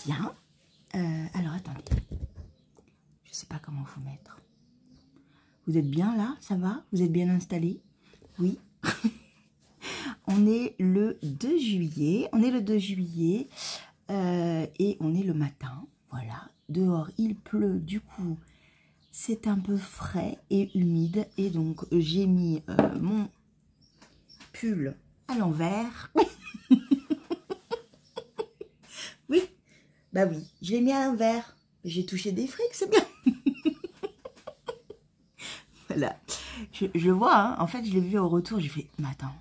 bien. Alors, attendez. Je sais pas comment vous mettre. Vous êtes bien là? Ça va? Vous êtes bien installés? Oui. On est le 2 juillet. On est le 2 juillet. Et on est le matin. Voilà. Dehors, il pleut. Du coup, c'est un peu frais et humide. Et donc, j'ai mis mon pull à l'envers. Oui. Bah oui, je l'ai mis à l'envers. J'ai touché des frics, c'est bien. Voilà. Je vois, hein. En fait, je l'ai vu au retour. J'ai fait, mais attends,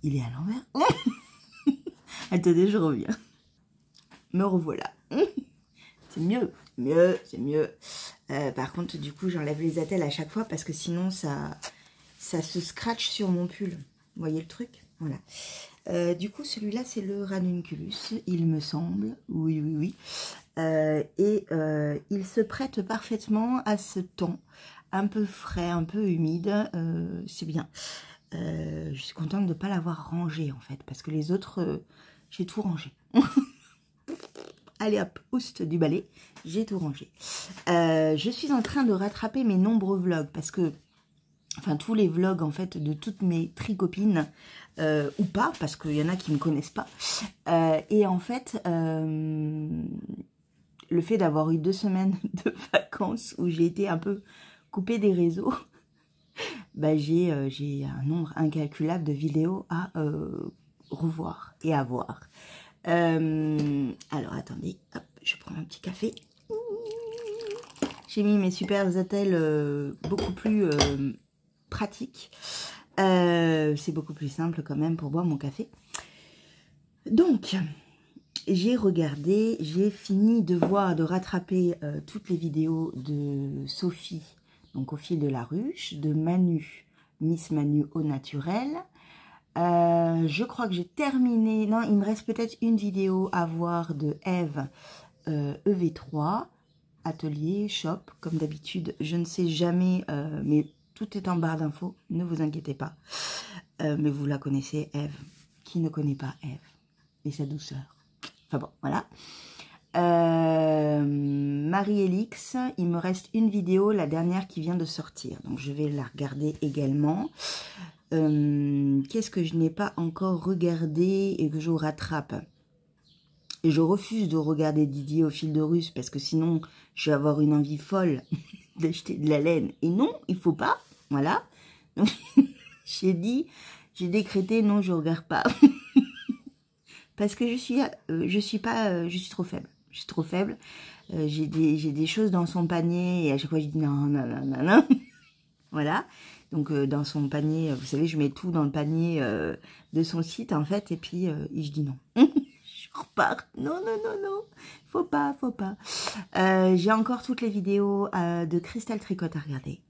il est à l'envers. Attendez, je reviens. Me revoilà. C'est mieux, c'est mieux. Par contre, du coup, j'enlève les attelles à chaque fois parce que sinon, ça se scratch sur mon pull. Vous voyez le truc? Voilà. Du coup, celui-là, c'est le ranunculus, il me semble. Oui, oui, oui. Il se prête parfaitement à ce temps. Un peu frais, un peu humide. C'est bien. Je suis contente de ne pas l'avoir rangé, en fait. Parce que les autres, j'ai tout rangé. Allez hop, oust du balai, j'ai tout rangé. Je suis en train de rattraper mes nombreux vlogs parce que, enfin tous les vlogs en fait de toutes mes tricopines ou pas, parce qu'il y en a qui ne me connaissent pas. Et en fait, le fait d'avoir eu 2 semaines de vacances où j'ai été un peu coupée des réseaux, bah, j'ai un nombre incalculable de vidéos à revoir et à voir. Alors attendez, hop, je prends un petit café. J'ai mis mes super attelles beaucoup plus pratiques. C'est beaucoup plus simple quand même pour boire mon café. Donc, j'ai regardé, j'ai fini de rattraper toutes les vidéos de Sophie, donc au fil de la ruche, de Manu, Miss Manu au naturel. Je crois que j'ai terminé. Non, il me reste peut-être une vidéo à voir de Eve EV3, atelier, shop, comme d'habitude. Je ne sais jamais, mais tout est en barre d'infos, ne vous inquiétez pas. Mais vous la connaissez, Eve. Qui ne connaît pas Eve et sa douceur? Enfin bon, voilà. Marie-Elix, il me reste une vidéo, la dernière qui vient de sortir. Donc je vais la regarder également. Qu'est-ce que je n'ai pas encore regardé et que je rattrape? Et je refuse de regarder Didier au fil de Russe parce que sinon je vais avoir une envie folle d'acheter de la laine. Et non, il faut pas. Voilà. Donc j'ai décrété non, je regarde pas. Parce que je suis trop faible. Je suis trop faible. J'ai des choses dans son panier et à chaque fois je dis non, non, non, non, non. Voilà. Donc dans son panier, vous savez, je mets tout dans le panier de son site en fait, et puis je dis non. Je repars. Non, non, non, non. Faut pas, faut pas. J'ai encore toutes les vidéos de Cristal Tricot à regarder.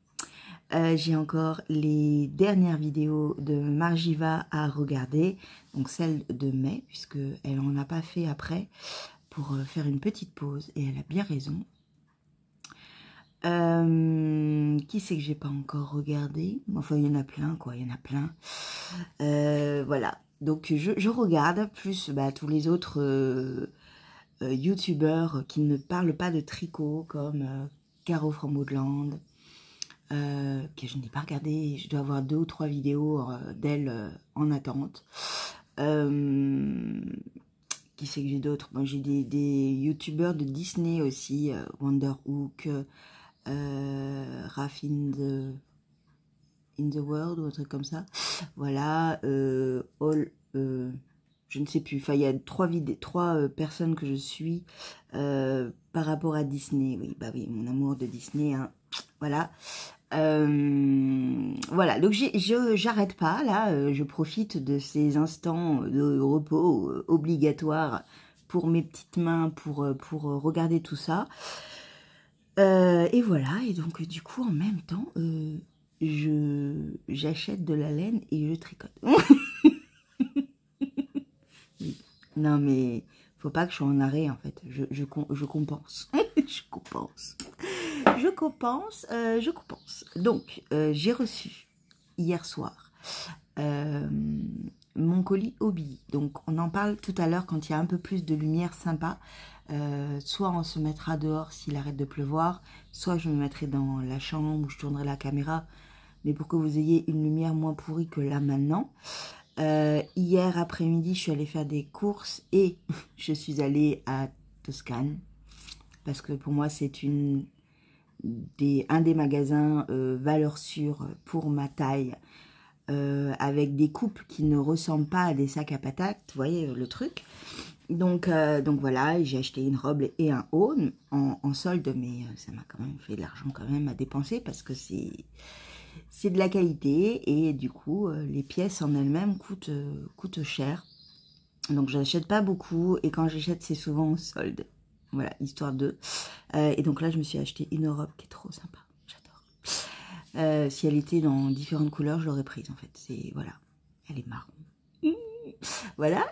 J'ai encore les dernières vidéos de Margiva à regarder. Donc celle de mai, puisque elle en a pas fait après, pour faire une petite pause. Et elle a bien raison. Qui c'est que j'ai pas encore regardé? Enfin, il y en a plein, quoi. Il y en a plein. Voilà. Donc, je regarde, plus bah, tous les autres youtubeurs qui ne parlent pas de tricot, comme Caro from Woodland, que je n'ai pas regardé. Je dois avoir 2 ou 3 vidéos d'elle en attente. Qui c'est que j'ai d'autres? Bon, j'ai des youtubeurs de Disney aussi, Wonderhook, Raph in the World ou un truc comme ça. Voilà, je ne sais plus. Enfin, il y a 3 personnes que je suis par rapport à Disney. Oui, bah oui, mon amour de Disney. Hein. Voilà. Voilà, donc j'arrête pas là, je profite de ces instants de repos obligatoires pour mes petites mains, pour regarder tout ça. Et voilà, et donc du coup en même temps, j'achète de la laine et je tricote. Non mais faut pas que je sois en arrêt en fait, je compense. Je compense. Je compense. Donc, j'ai reçu hier soir mon colis Hobby. Donc, on en parle tout à l'heure quand il y a un peu plus de lumière sympa. Soit on se mettra dehors s'il arrête de pleuvoir, soit je me mettrai dans la chambre où je tournerai la caméra, mais pour que vous ayez une lumière moins pourrie que là maintenant. Hier après-midi, je suis allée faire des courses et je suis allée à Toscane, parce que pour moi, c'est un des magasins valeur sûre pour ma taille, avec des coupes qui ne ressemblent pas à des sacs à patates, vous voyez le truc. Donc voilà, j'ai acheté une robe et un haut en solde, mais ça m'a quand même fait de l'argent quand même à dépenser parce que c'est de la qualité et du coup les pièces en elles-mêmes coûtent cher. Donc je n'achète pas beaucoup et quand j'achète c'est souvent en solde. Voilà, histoire de. Et donc là je me suis acheté une robe qui est trop sympa, j'adore. Si elle était dans différentes couleurs je l'aurais prise en fait. Voilà, elle est marron. Voilà,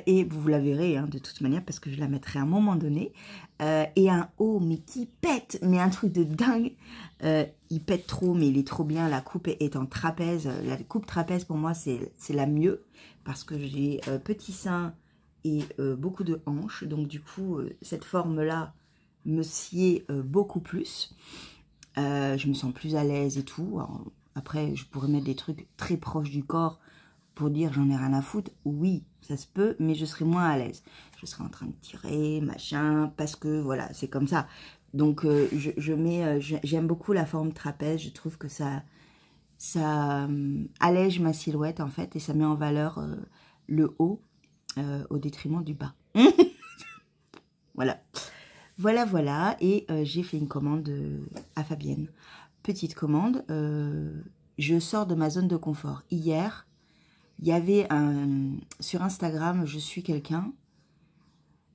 et vous la verrez hein, de toute manière parce que je la mettrai à un moment donné. Et un haut mais qui pète, mais un truc de dingue. Il pète trop mais il est trop bien. La coupe est en trapèze. La coupe trapèze pour moi c'est la mieux parce que j'ai petit sein et beaucoup de hanches. Donc du coup cette forme là me sied beaucoup plus. Je me sens plus à l'aise et tout. Alors, après je pourrais mettre des trucs très proches du corps pour dire j'en ai rien à foutre, oui, ça se peut, mais je serai moins à l'aise. Je serai en train de tirer, machin, parce que voilà, c'est comme ça. Donc j'aime beaucoup la forme trapèze, je trouve que ça allège ma silhouette en fait, et ça met en valeur le haut au détriment du bas. Voilà. Voilà, et j'ai fait une commande à Fabienne. Petite commande, je sors de ma zone de confort. Hier, il y avait sur Instagram, je suis quelqu'un,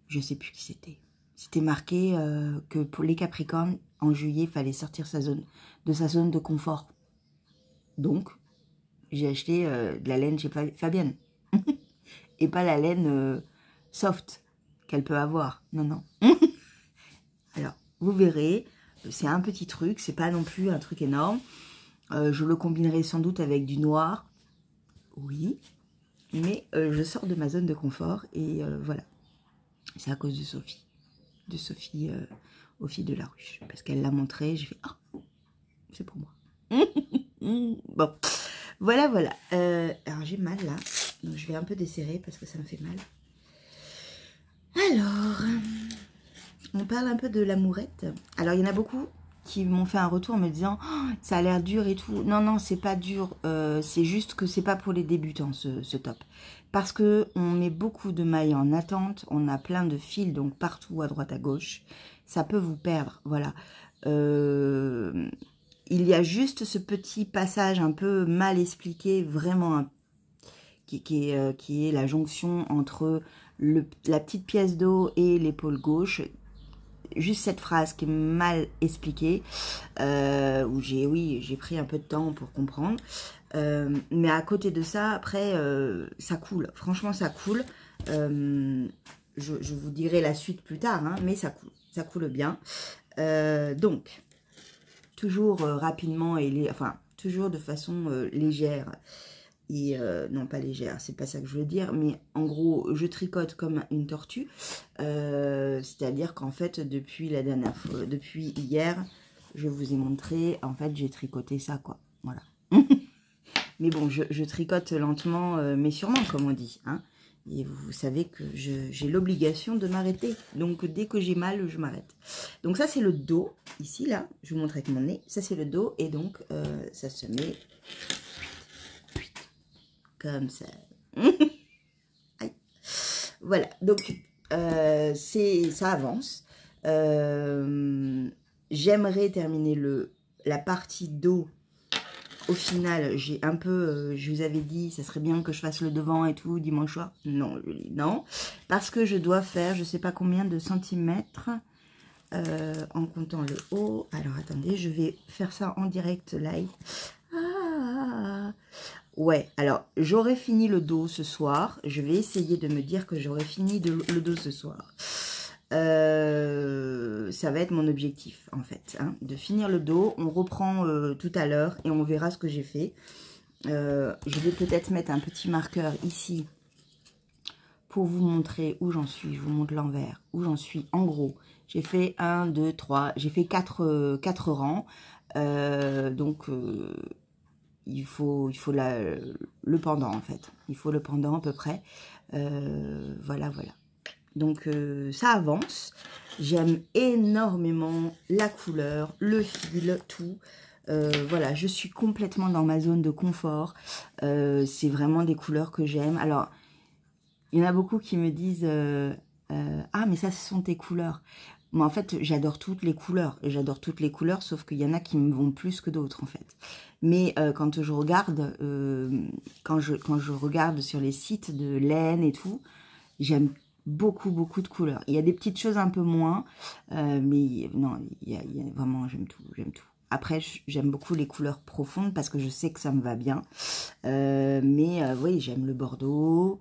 je sais plus qui c'était. C'était marqué que pour les Capricornes, en juillet, il fallait sortir de sa zone de confort. Donc, j'ai acheté de la laine chez Fabienne. Et pas la laine soft qu'elle peut avoir. Non, non. Alors, vous verrez, c'est un petit truc, c'est pas non plus un truc énorme. Je le combinerai sans doute avec du noir. Oui, mais je sors de ma zone de confort et voilà. C'est à cause de Sophie. De Sophie aux filles de la ruche. Parce qu'elle l'a montré, j'ai fait « Ah, c'est pour moi. » Bon, voilà. Alors j'ai mal là. Donc je vais un peu desserrer parce que ça me fait mal. Alors, on parle un peu de l'amourette. Alors il y en a beaucoup qui m'ont fait un retour en me disant oh, ça a l'air dur et tout. Non, non, c'est pas dur. C'est juste que c'est pas pour les débutants ce top. Parce que on met beaucoup de mailles en attente. On a plein de fils donc partout à droite à gauche. Ça peut vous perdre. Voilà. Il y a juste ce petit passage un peu mal expliqué, vraiment qui est la jonction entre la petite pièce d'eau et l'épaule gauche. Juste cette phrase qui est mal expliquée, où j'ai pris un peu de temps pour comprendre. Mais à côté de ça, après, ça coule. Franchement, ça coule. Je vous dirai la suite plus tard, hein, mais ça coule bien. Donc, toujours rapidement, toujours de façon légère. Et non pas légère, c'est pas ça que je veux dire, mais en gros je tricote comme une tortue, c'est-à-dire qu'en fait depuis la dernière fois, depuis hier, je vous ai montré, en fait j'ai tricoté ça quoi, voilà. Mais bon, je tricote lentement mais sûrement comme on dit, hein. Et vous savez que j'ai l'obligation de m'arrêter, donc dès que j'ai mal je m'arrête. Donc ça c'est le dos, ici là, je vous montre avec mon nez, ça c'est le dos et donc ça se met comme ça. Aïe. Voilà, donc ça avance. J'aimerais terminer la partie dos. Au final, j'ai un peu, je vous avais dit, ça serait bien que je fasse le devant et tout dimanche soir. Non, non, parce que je dois faire, je sais pas combien de centimètres en comptant le haut. Alors attendez, je vais faire ça en direct live. Ouais, alors j'aurai fini le dos ce soir. Je vais essayer de me dire que j'aurai fini le dos ce soir. Ça va être mon objectif en fait, hein, de finir le dos. On reprend tout à l'heure et on verra ce que j'ai fait. Je vais peut-être mettre un petit marqueur ici pour vous montrer où j'en suis, je vous montre l'envers, où j'en suis. En gros, j'ai fait 1, 2, 3, j'ai fait 4 rangs. Il faut le pendant en fait. Il faut le pendant à peu près. Voilà. Donc ça avance. J'aime énormément la couleur, le fil, tout. Voilà, je suis complètement dans ma zone de confort. C'est vraiment des couleurs que j'aime. Alors, il y en a beaucoup qui me disent ah, mais ça, ce sont tes couleurs. Moi, en fait, j'adore toutes les couleurs. J'adore toutes les couleurs, sauf qu'il y en a qui me vont plus que d'autres, en fait. Mais quand je regarde, quand je regarde sur les sites de laine et tout, j'aime beaucoup de couleurs. Il y a des petites choses un peu moins, mais non, il y a vraiment, j'aime tout. Après, j'aime beaucoup les couleurs profondes parce que je sais que ça me va bien. Oui, j'aime le bordeaux,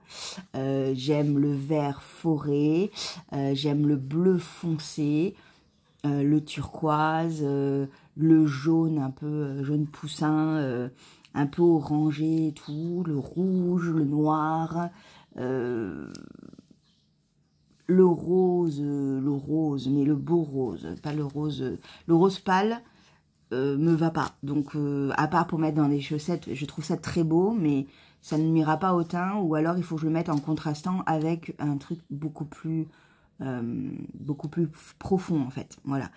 j'aime le vert forêt, j'aime le bleu foncé, le turquoise, le jaune, un peu jaune poussin, un peu orangé et tout, le rouge, le noir, le rose, mais le beau rose, pas le rose pâle. Me va pas. Donc, à part pour mettre dans les chaussettes, je trouve ça très beau, mais ça ne m'ira pas au teint, ou alors il faut que je le mette en contrastant avec un truc beaucoup plus profond, en fait. Voilà.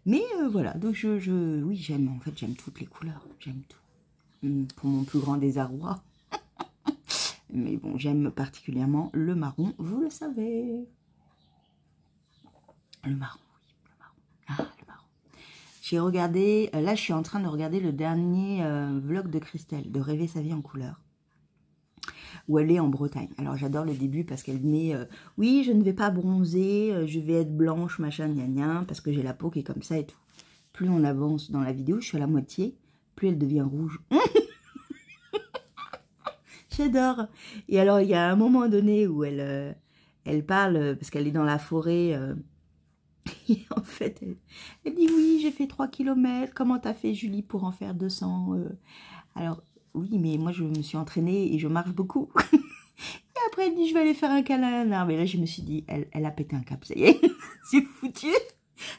Mais voilà, donc oui, j'aime, en fait, j'aime toutes les couleurs. J'aime tout. Pour mon plus grand désarroi. Mais bon, j'aime particulièrement le marron, vous le savez. Le marron, oui, le marron. Ah, le marron. J'ai regardé, là je suis en train de regarder le dernier vlog de Christelle, de Rêver sa vie en couleur, où elle est en Bretagne. Alors j'adore le début parce qu'elle met, oui je ne vais pas bronzer, je vais être blanche, machin, gna gna, parce que j'ai la peau qui est comme ça et tout. Plus on avance dans la vidéo, je suis à la moitié, plus elle devient rouge. J'adore. Et alors il y a un moment donné où elle parle, parce qu'elle est dans la forêt, et en fait, elle dit oui, j'ai fait 3 km. Comment t'as fait, Julie, pour en faire 200 Alors, oui, mais moi, je me suis entraînée et je marche beaucoup. Et après, elle dit, je vais aller faire un câlin à un arbre. Et là, je me suis dit, elle a pété un cap, ça y est, c'est foutu.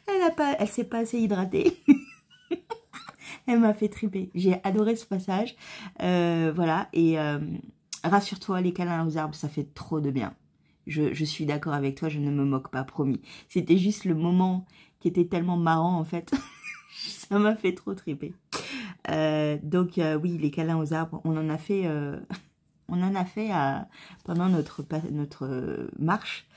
Elle s'est pas assez hydratée. Elle m'a fait triper. J'ai adoré ce passage. Voilà, et rassure-toi, les câlins aux arbres, ça fait trop de bien. Je suis d'accord avec toi, je ne me moque pas, promis. C'était juste le moment qui était tellement marrant, en fait. Ça m'a fait trop triper. Oui, les câlins aux arbres, on en a fait pendant notre marche.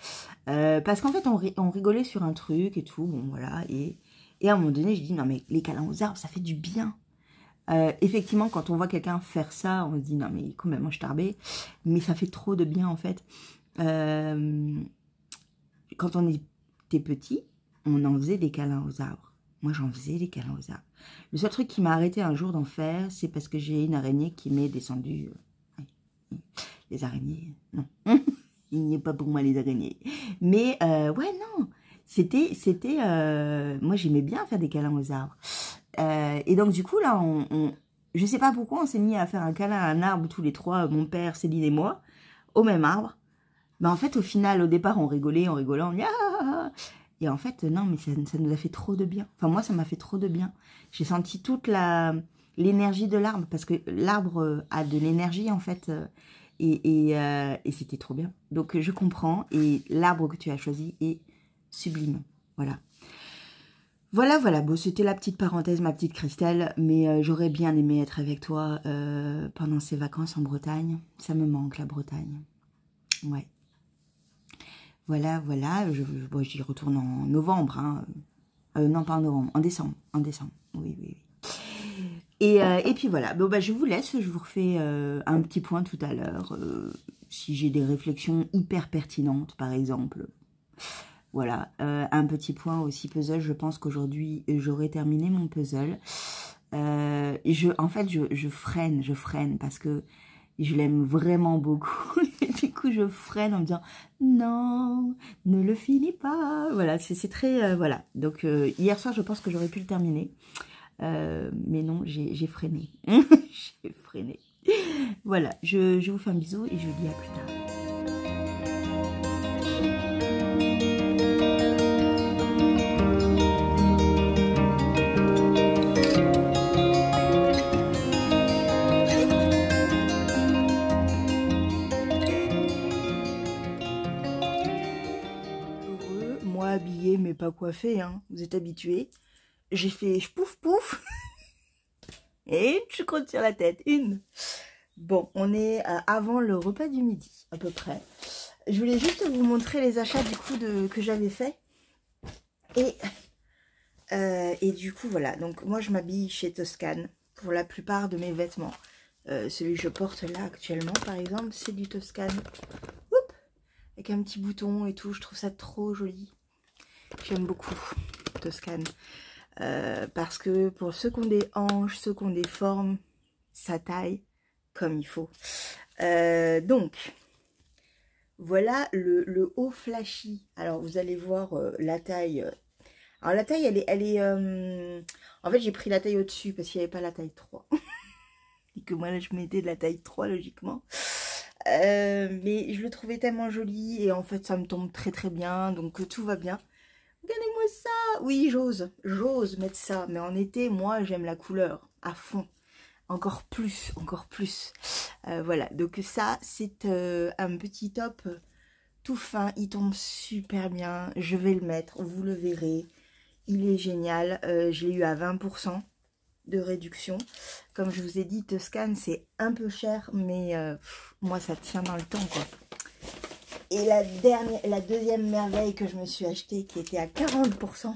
Parce qu'en fait, on rigolait sur un truc et tout, bon voilà. Et à un moment donné, je dis, non mais les câlins aux arbres, ça fait du bien. Effectivement, quand on voit quelqu'un faire ça, on se dit, non mais complètement starbé. Mais ça fait trop de bien, en fait. Quand on était petit, on en faisait des câlins aux arbres. Moi, j'en faisais des câlins aux arbres. Le seul truc qui m'a arrêté un jour d'en faire, c'est parce que j'ai une araignée qui m'est descendue. Les araignées, non. Il n'y a pas pour moi les araignées. Mais, ouais, non. Moi, j'aimais bien faire des câlins aux arbres. Et donc, du coup, là, je sais pas pourquoi on s'est mis à faire un câlin à un arbre tous les trois, mon père, Céline et moi, au même arbre. Ben en fait, au final, au départ, on rigolait, on dit ah. Et en fait, non, mais ça nous a fait trop de bien. Enfin, moi, ça m'a fait trop de bien. J'ai senti toute l'énergie de l'arbre, parce que l'arbre a de l'énergie, en fait, et c'était trop bien. Donc, je comprends, et l'arbre que tu as choisi est sublime. Voilà. Voilà. Bon, c'était la petite parenthèse, ma petite Christelle, mais j'aurais bien aimé être avec toi pendant ces vacances en Bretagne. Ça me manque, la Bretagne. Ouais. Voilà, j'y retourne en novembre, hein. Non, pas en novembre, en décembre, oui. Et puis voilà, bon, bah, je vous laisse, je vous refais un petit point tout à l'heure, si j'ai des réflexions hyper pertinentes, par exemple. Voilà, un petit point aussi puzzle, je pense qu'aujourd'hui, j'aurai terminé mon puzzle. En fait, je freine, parce que je l'aime vraiment beaucoup. Du coup, je freine en me disant « Non, ne le finis pas !» Voilà, c'est très... voilà. Donc, hier soir, je pense que j'aurais pu le terminer. Mais non, j'ai freiné. J'ai freiné. Voilà, je vous fais un bisou et je vous dis à plus tard. pas coiffée, hein, vous êtes habitués. J'ai fait pouf pouf. Et je compte sur la tête, une. Bon, on est avant le repas du midi, à peu près. Je voulais juste vous montrer les achats du coup que j'avais fait. Et du coup, voilà. Donc, moi, je m'habille chez Toscane pour la plupart de mes vêtements. Celui que je porte là actuellement, par exemple, c'est du Toscane. Oups, avec un petit bouton et tout. Je trouve ça trop joli. J'aime beaucoup Toscane. Parce que pour ceux qui ont des hanches, ceux qui ont des formes, ça taille comme il faut. Donc, voilà le haut flashy. Alors, vous allez voir la taille. Alors, la taille, elle est en fait, j'ai pris la taille au-dessus parce qu'il n'y avait pas la taille 3. Et que moi, là, je mettais de la taille 3, logiquement. Mais je le trouvais tellement joli. Et en fait, ça me tombe très bien. Donc, tout va bien. Regardez-moi ça. Oui, j'ose mettre ça. Mais en été, moi, j'aime la couleur à fond. Encore plus. Voilà, donc ça, c'est un petit top tout fin. Il tombe super bien. Je vais le mettre, vous le verrez. Il est génial. Je l'ai eu à 20% de réduction. Comme je vous ai dit, Toscane, c'est un peu cher, mais moi, ça tient dans le temps, quoi. Et la deuxième merveille que je me suis achetée, qui était à 40%.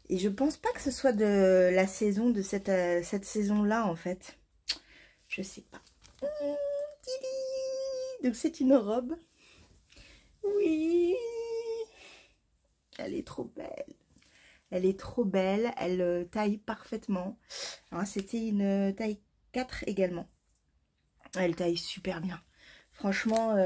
Et je pense pas que ce soit de la saison, de cette saison-là, en fait. Je sais pas. Donc, c'est une robe. Oui. Elle est trop belle. Elle est trop belle. Elle taille parfaitement. C'était une taille 4 également. Elle taille super bien. Franchement,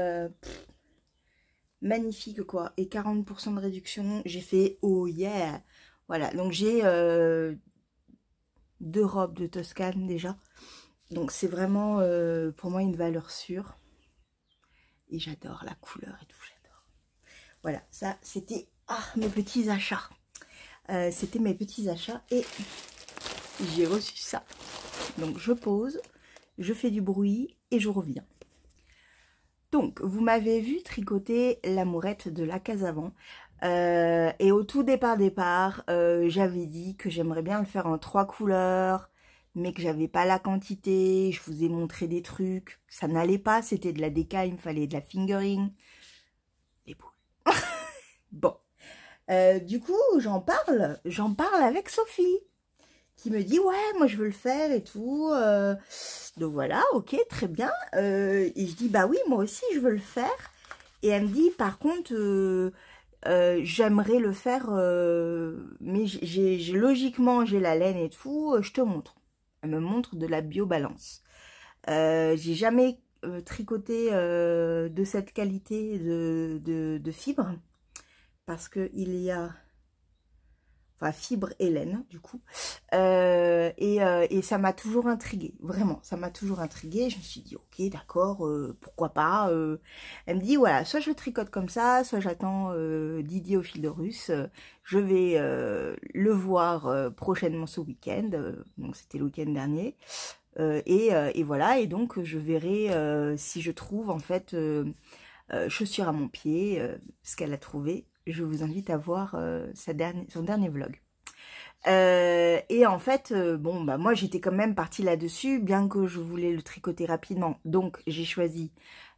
magnifique, quoi. Et 40% de réduction. J'ai fait oh yeah. Voilà, donc j'ai 2 robes de Toscane déjà. Donc c'est vraiment pour moi une valeur sûre. Et j'adore la couleur et tout, j'adore. Voilà, ça c'était mes petits achats. C'était mes petits achats et j'ai reçu ça. Donc je pose, je fais du bruit et je reviens. Donc vous m'avez vu tricoter l'amourette de la Casavant. Et au tout départ, j'avais dit que j'aimerais bien le faire en 3 couleurs, mais que j'avais pas la quantité. Je vous ai montré des trucs, ça n'allait pas, c'était de la déca, il me fallait de la fingering. Les boules. Bon, du coup, j'en parle avec Sophie, qui me dit ouais, moi je veux le faire et tout. Donc voilà, ok, très bien. Et je dis bah oui, moi aussi je veux le faire. Et elle me dit par contre j'aimerais le faire, mais logiquement j'ai la laine et tout, je te montre. Elle me montre de la biobalance. J'ai jamais tricoté de cette qualité de fibre, parce que il y a fibre et laine du coup, et ça m'a toujours intriguée, vraiment ça m'a toujours intriguée. Je me suis dit ok d'accord, pourquoi pas. Elle me dit voilà, soit je tricote comme ça, soit j'attends Didier au fil de russe. Je vais le voir prochainement ce week-end, donc c'était le week-end dernier, et voilà, et donc je verrai si je trouve en fait chaussures à mon pied, ce qu'elle a trouvé. Je vous invite à voir son dernier vlog. Et en fait, bon, bah moi j'étais quand même partie là-dessus, bien que je voulais le tricoter rapidement. Donc j'ai choisi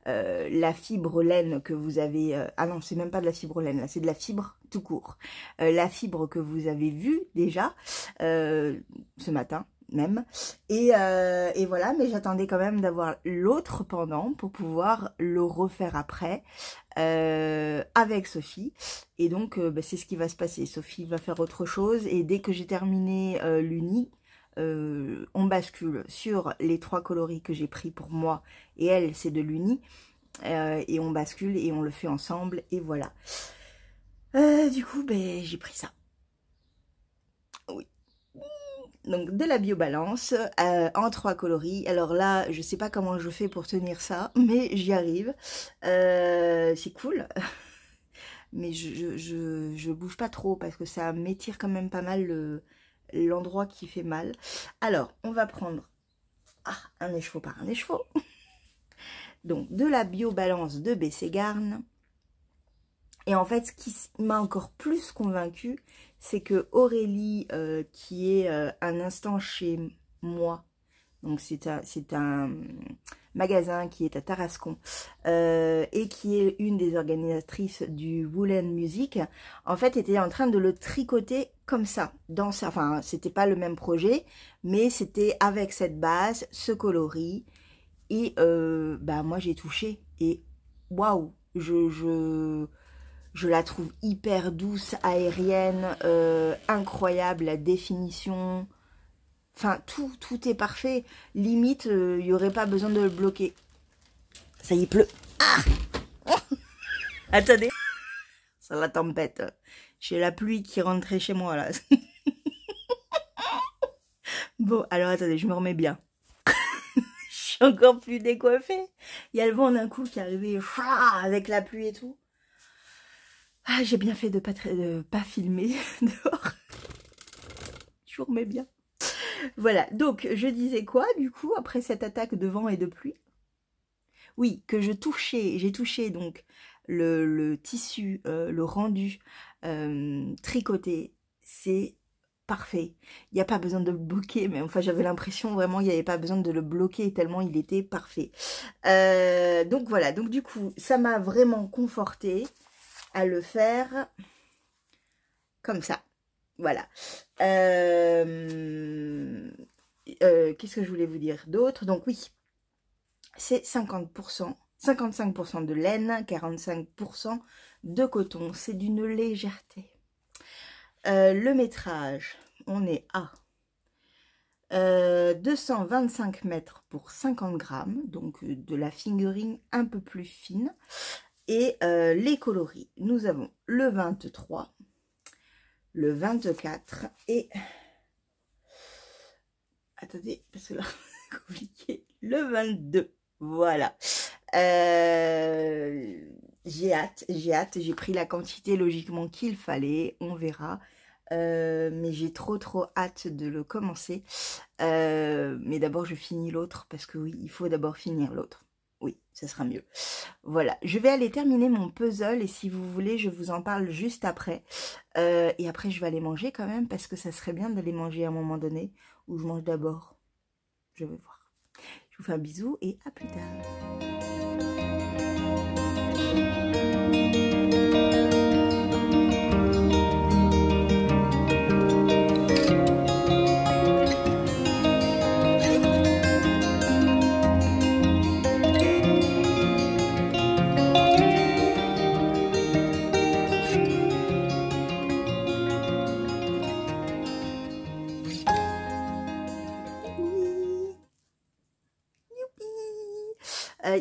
la fibre laine que vous avez... ah non, c'est même pas de la fibre laine, là, c'est de la fibre tout court. La fibre que vous avez vue déjà ce matin même. Et voilà, mais j'attendais quand même d'avoir l'autre pendant pour pouvoir le refaire après avec Sophie. Et donc c'est ce qui va se passer. Sophie va faire autre chose et dès que j'ai terminé l'uni, on bascule sur les 3 coloris que j'ai pris pour moi et elle c'est de l'uni, et on bascule et on le fait ensemble et voilà. Du coup j'ai pris ça. Oui. Donc de la biobalance en 3 coloris. Alors là, je sais pas comment je fais pour tenir ça, mais j'y arrive. C'est cool. Mais je bouge pas trop parce que ça m'étire quand même pas mal l'endroit qui fait mal. Alors, on va prendre un écheveau par un écheveau. Donc de la biobalance de BC Garn. Et en fait, ce qui m'a encore plus convaincue, c'est que Aurélie, qui est un instant chez moi, donc c'est un magasin qui est à Tarascon, et qui est une des organisatrices du Woolen Music, en fait, était en train de le tricoter comme ça. Enfin, c'était pas le même projet, mais c'était avec cette base, ce coloris, et bah moi j'ai touché, et waouh, je la trouve hyper douce, aérienne, incroyable, la définition. Enfin, tout est parfait. Limite, il n'y aurait pas besoin de le bloquer. Ça y est, pleut. Ah Attendez. C'est la tempête. J'ai la pluie qui rentrait chez moi, là. Bon, alors attendez, je me remets bien. Je suis encore plus décoiffée. Il y a le vent d'un coup qui est arrivé avec la pluie et tout. Ah, j'ai bien fait de pas filmer dehors. Je me remets bien. Voilà, donc je disais quoi du coup après cette attaque de vent et de pluie? Oui, que j'ai touché donc le tissu, le rendu tricoté, c'est parfait. Il n'y a pas besoin de le bloquer, mais enfin j'avais l'impression vraiment il n'y avait pas besoin de le bloquer tellement il était parfait. Donc voilà, donc du coup ça m'a vraiment confortée à le faire comme ça. Voilà. Qu'est-ce que je voulais vous dire d'autre? Donc oui, c'est 50%, 55% de laine, 45% de coton. C'est d'une légèreté. Le métrage, on est à 225 mètres pour 50 grammes, donc de la fingering un peu plus fine. Et les coloris, nous avons le 23, le 24 et... Attendez, parce que là, c'est compliqué. Le 22, voilà. J'ai hâte, j'ai pris la quantité logiquement qu'il fallait, on verra. Mais j'ai trop hâte de le commencer. Mais d'abord, je finis l'autre, parce que oui, il faut d'abord finir l'autre. Oui, ça sera mieux. Voilà, je vais aller terminer mon puzzle et si vous voulez, je vous en parle juste après. Et après, je vais aller manger quand même parce que ça serait bien d'aller manger à un moment donné ou je mange d'abord. Je vais voir. Je vous fais un bisou et à plus tard.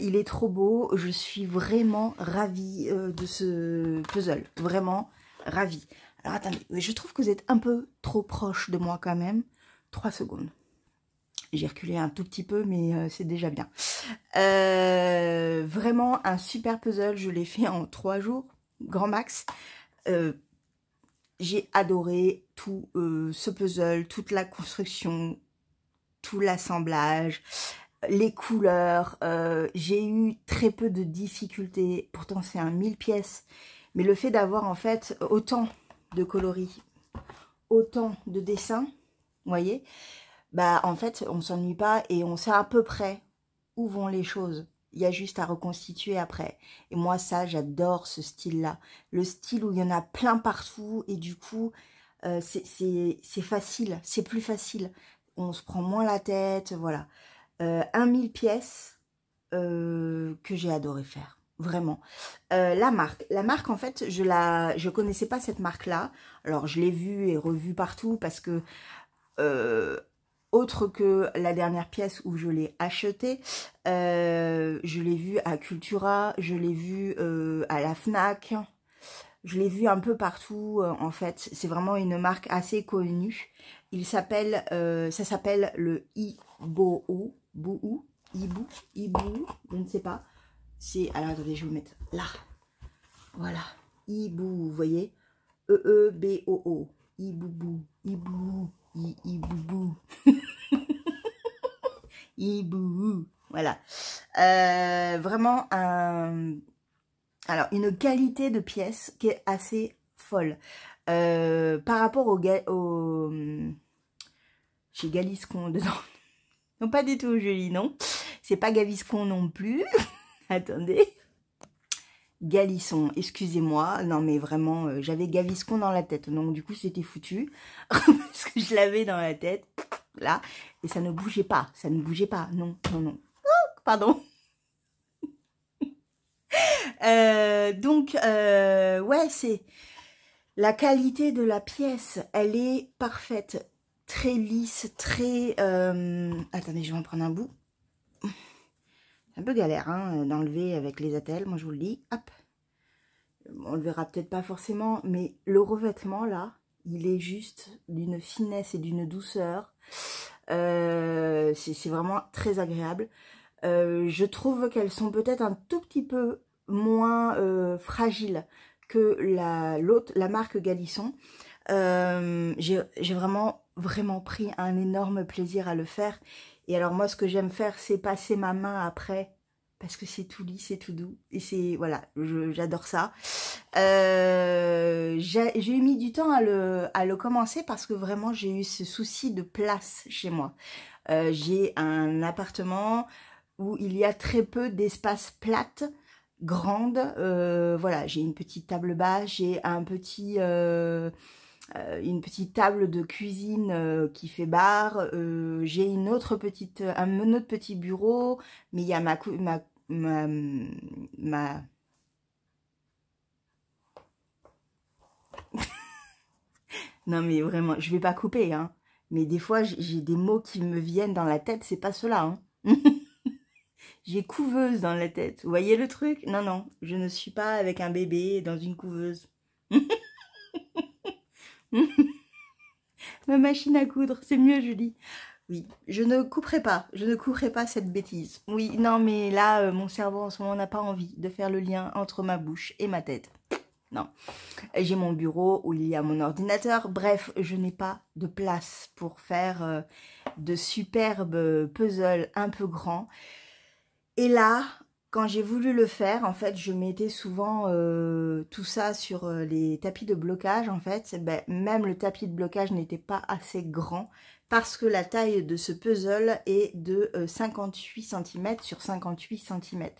Il est trop beau, je suis vraiment ravie de ce puzzle, vraiment ravie. Alors attendez, je trouve que vous êtes un peu trop proche de moi quand même. 3 secondes. J'ai reculé un tout petit peu, mais c'est déjà bien. Vraiment un super puzzle, je l'ai fait en 3 jours, grand max. J'ai adoré tout ce puzzle, toute la construction, tout l'assemblage. Les couleurs, j'ai eu très peu de difficultés, pourtant c'est un 1000 pièces, mais le fait d'avoir en fait autant de coloris, autant de dessins, vous voyez, bah en fait on s'ennuie pas et on sait à peu près où vont les choses, il y a juste à reconstituer après, et moi ça j'adore ce style-là, le style où il y en a plein partout et du coup c'est facile, c'est plus facile, on se prend moins la tête, voilà. 1000 pièces que j'ai adoré faire, vraiment. La marque en fait, je connaissais pas cette marque-là. Alors je l'ai vue et revue partout parce que autre que la dernière pièce où je l'ai achetée, je l'ai vue à Cultura, je l'ai vue à la Fnac. Je l'ai vu un peu partout, en fait. C'est vraiment une marque assez connue. Ça s'appelle le Ibou, je ne sais pas. Alors attendez, je vais vous mettre là. Voilà, Ibou, vous voyez. E-E-B-O-O. Iboubou, Iboubou. Ibou, voilà. Vraiment un Alors, une qualité de pièce qui est assez folle. Par rapport au j'ai Galiscon dedans. Non, pas du tout, Julie, non. C'est pas Gaviscon non plus. Attendez. Galisson, excusez-moi. Non, mais vraiment, j'avais Gaviscon dans la tête. Donc, du coup, c'était foutu. Parce que je l'avais dans la tête. Là. Et ça ne bougeait pas. Ça ne bougeait pas. Non, non, non. Oh, pardon. Donc, ouais, c'est... La qualité de la pièce, elle est parfaite. Très lisse, très... Attendez, je vais en prendre un bout. C'est un peu galère hein, d'enlever avec les attelles, moi je vous le dis. Hop. On le verra peut-être pas forcément, mais le revêtement là, il est juste d'une finesse et d'une douceur. C'est vraiment très agréable. Je trouve qu'elles sont peut-être un tout petit peu moins fragiles que la marque Galisson. J'ai vraiment pris un énorme plaisir à le faire. Et alors moi, ce que j'aime faire, c'est passer ma main après, parce que c'est tout lisse, c'est tout doux. Et c'est, voilà, j'adore ça. J'ai mis du temps à le commencer parce que vraiment, j'ai eu ce souci de place chez moi. J'ai un appartement où il y a très peu d'espace plate, grande. Voilà, j'ai une petite table basse, j'ai un petit... une petite table de cuisine qui fait bar, j'ai un autre petit bureau, mais il y a ma non mais vraiment, je vais pas couper, hein, mais des fois j'ai des mots qui me viennent dans la tête, c'est pas cela, hein. J'ai couveuse dans la tête, vous voyez le truc? Non, non, je ne suis pas avec un bébé dans une couveuse. Ma machine à coudre, c'est mieux, Julie. Oui, je ne couperai pas cette bêtise. Oui, non, mais là, mon cerveau en ce moment n'a pas envie de faire le lien entre ma bouche et ma tête. Non. J'ai mon bureau où il y a mon ordinateur. Bref, je n'ai pas de place pour faire de superbes puzzles un peu grands. Et là, quand j'ai voulu le faire, en fait, je mettais souvent tout ça sur les tapis de blocage, en fait. Ben, même le tapis de blocage n'était pas assez grand parce que la taille de ce puzzle est de 58 cm sur 58 cm.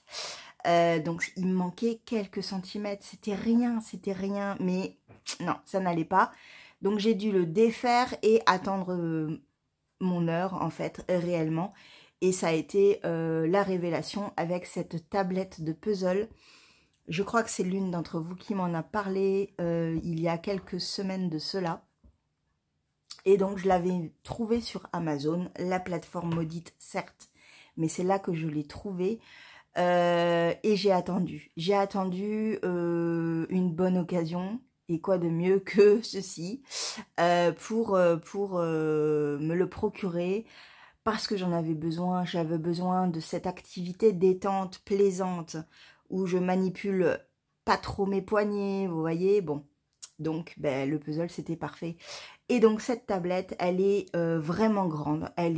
Donc, il me manquait quelques centimètres. C'était rien, mais non, ça n'allait pas. Donc, j'ai dû le défaire et attendre mon heure, en fait, réellement. Et ça a été la révélation avec cette tablette de puzzle. Je crois que c'est l'une d'entre vous qui m'en a parlé il y a quelques semaines de cela. Et donc, je l'avais trouvée sur Amazon, la plateforme maudite, certes. Mais c'est là que je l'ai trouvée. Et j'ai attendu. J'ai attendu une bonne occasion. Et quoi de mieux que ceci pour me le procurer. Parce que j'en avais besoin, j'avais besoin de cette activité détente, plaisante, où je manipule pas trop mes poignets, vous voyez, bon. Donc, ben, le puzzle, c'était parfait. Et donc, cette tablette, elle est vraiment grande. Elle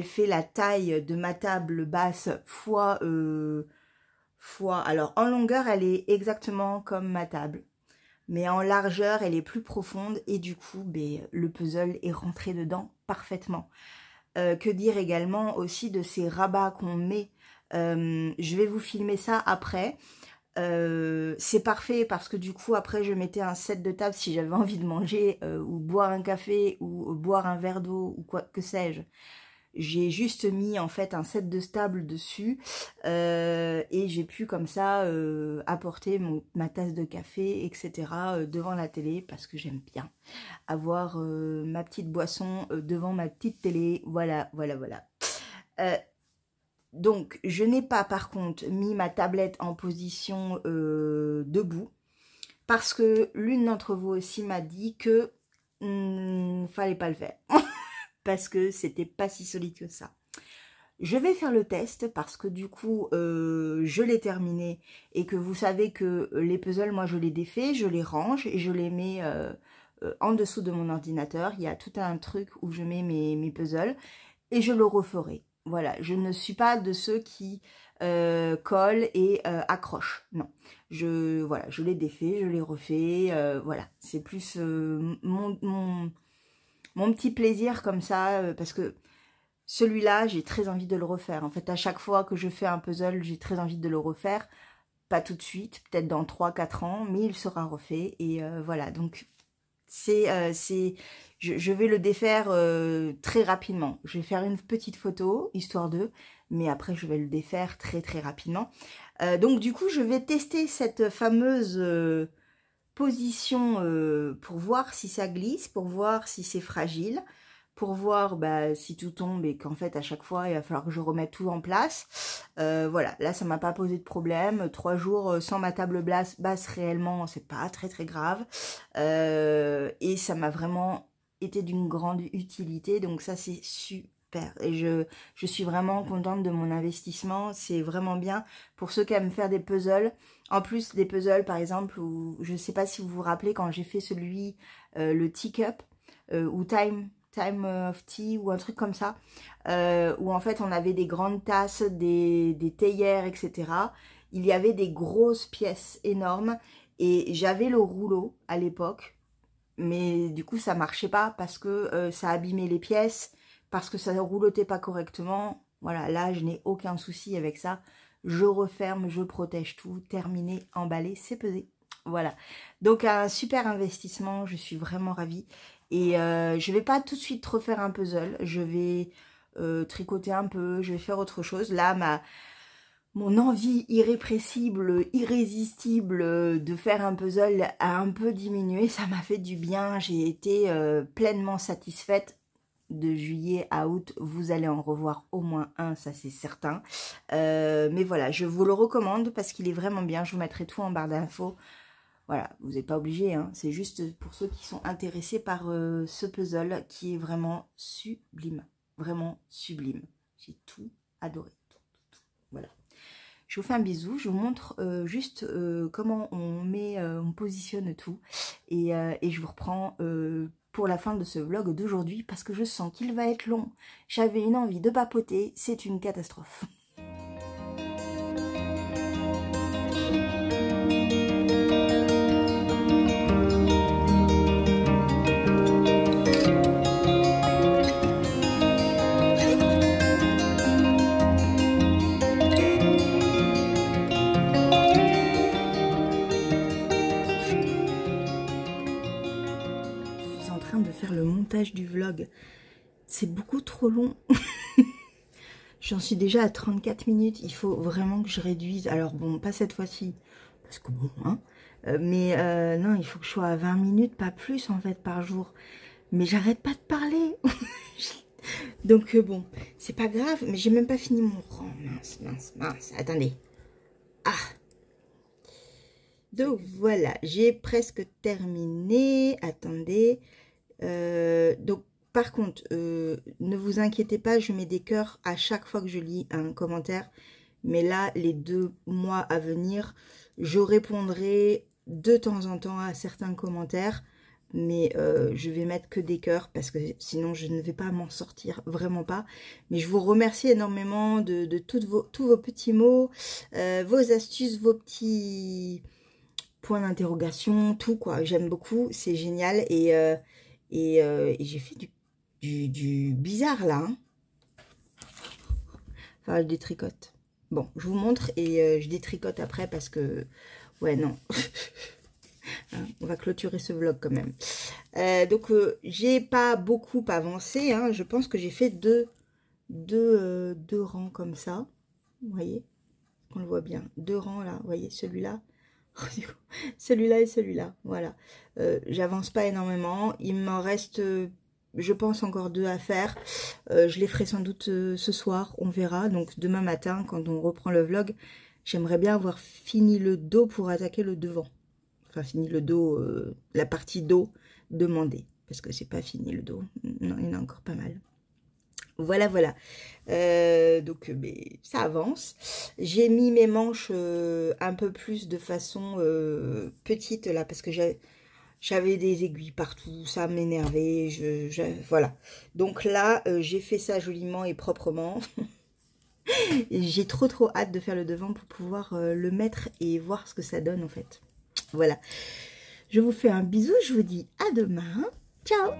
fait la taille de ma table basse fois... Alors, en longueur, elle est exactement comme ma table. Mais en largeur, elle est plus profonde et du coup, ben, le puzzle est rentré dedans parfaitement. Que dire également aussi de ces rabats qu'on met. Je vais vous filmer ça après. C'est parfait parce que du coup, après, je mettais un set de table si j'avais envie de manger ou boire un café ou boire un verre d'eau ou quoi que sais-je. J'ai juste mis en fait un set de table dessus et j'ai pu comme ça apporter ma tasse de café, etc. Devant la télé parce que j'aime bien avoir ma petite boisson devant ma petite télé. Voilà. Donc, je n'ai pas par contre mis ma tablette en position debout parce que l'une d'entre vous aussi m'a dit que fallait pas le faire. Parce que c'était pas si solide que ça. Je vais faire le test parce que du coup, je l'ai terminé et que vous savez que les puzzles, moi je les défais, je les range et je les mets en dessous de mon ordinateur. Il y a tout un truc où je mets mes puzzles et je le referai. Voilà, je ne suis pas de ceux qui collent et accrochent. Non, voilà, je les défais, je les refais. Voilà, c'est plus mon petit plaisir comme ça, parce que celui-là, j'ai très envie de le refaire. En fait, à chaque fois que je fais un puzzle, j'ai très envie de le refaire. Pas tout de suite, peut-être dans 3-4 ans, mais il sera refait. Et voilà, donc je vais le défaire très rapidement. Je vais faire une petite photo, histoire de, mais après je vais le défaire très très rapidement. Donc du coup, je vais tester cette fameuse position pour voir si ça glisse, pour voir si c'est fragile, pour voir si tout tombe et qu'en fait à chaque fois il va falloir que je remette tout en place. Voilà, là ça m'a pas posé de problème. 3 jours sans ma table basse réellement, c'est pas très très grave. Et ça m'a vraiment été d'une grande utilité, donc ça c'est super. Et je suis vraiment contente de mon investissement, c'est vraiment bien pour ceux qui aiment faire des puzzles. En plus des puzzles par exemple, où, je sais pas si vous vous rappelez quand j'ai fait celui, le Teacup, ou Time of Tea ou un truc comme ça, où en fait on avait des grandes tasses, des théières, etc. Il y avait des grosses pièces énormes et j'avais le rouleau à l'époque, mais du coup ça marchait pas parce que ça abîmait les pièces, parce que ça ne roulotait pas correctement. Voilà, là je n'ai aucun souci avec ça. Je referme, je protège tout, terminé, emballé, c'est pesé. Voilà, donc un super investissement, je suis vraiment ravie. Et je vais pas tout de suite refaire un puzzle, je vais tricoter un peu, je vais faire autre chose. Là, mon envie irrépressible, irrésistible de faire un puzzle a un peu diminué, ça m'a fait du bien, j'ai été pleinement satisfaite. De juillet à août, vous allez en revoir au moins un, ça c'est certain. Mais voilà, je vous le recommande parce qu'il est vraiment bien, je vous mettrai tout en barre d'infos. Voilà, vous n'êtes pas obligé, hein, c'est juste pour ceux qui sont intéressés par ce puzzle qui est vraiment sublime. Vraiment sublime. J'ai tout adoré. Tout. Voilà. Je vous fais un bisou, je vous montre juste comment on positionne tout. Et je vous reprends pour la fin de ce vlog d'aujourd'hui parce que je sens qu'il va être long. J'avais une envie de papoter, c'est une catastrophe. De faire le montage du vlog, c'est beaucoup trop long. J'en suis déjà à 34 minutes, il faut vraiment que je réduise. Alors bon, pas cette fois-ci, parce que bon, hein, mais non, il faut que je sois à 20 minutes, pas plus en fait par jour. Mais j'arrête pas de parler. Donc bon, c'est pas grave, mais j'ai même pas fini mon rang. Mince, attendez. Ah, donc voilà, j'ai presque terminé. Attendez. Donc par contre, ne vous inquiétez pas, je mets des cœurs à chaque fois que je lis un commentaire. Mais là, les 2 mois à venir, je répondrai de temps en temps à certains commentaires. Mais je vais mettre que des cœurs parce que sinon je ne vais pas m'en sortir, vraiment pas. Mais je vous remercie énormément de tous vos petits mots, vos astuces, vos petits points d'interrogation, tout quoi. J'aime beaucoup, c'est génial. Et j'ai fait du bizarre là. Hein. Enfin, je détricote. Bon, je vous montre et je détricote après parce que... Ouais, non. Hein, on va clôturer ce vlog quand même. Donc, j'ai pas beaucoup avancé. Hein. Je pense que j'ai fait deux rangs comme ça. Vous voyez? On le voit bien. 2 rangs là. Vous voyez, celui-là. Celui-là et celui-là. Voilà. J'avance pas énormément. Il m'en reste... je pense encore 2 à faire. Je les ferai sans doute ce soir, on verra. Donc demain matin, quand on reprend le vlog, j'aimerais bien avoir fini le dos pour attaquer le devant. Enfin, fini le dos, la partie dos demandée. Parce que c'est pas fini le dos. Non, il y en a encore pas mal. Voilà, voilà. Donc, mais ça avance. J'ai mis mes manches un peu plus de façon petite là, parce que j'avais des aiguilles partout, ça m'énervait, voilà. Donc là, j'ai fait ça joliment et proprement. J'ai trop hâte de faire le devant pour pouvoir le mettre et voir ce que ça donne en fait. Voilà. Je vous fais un bisou, je vous dis à demain. Ciao!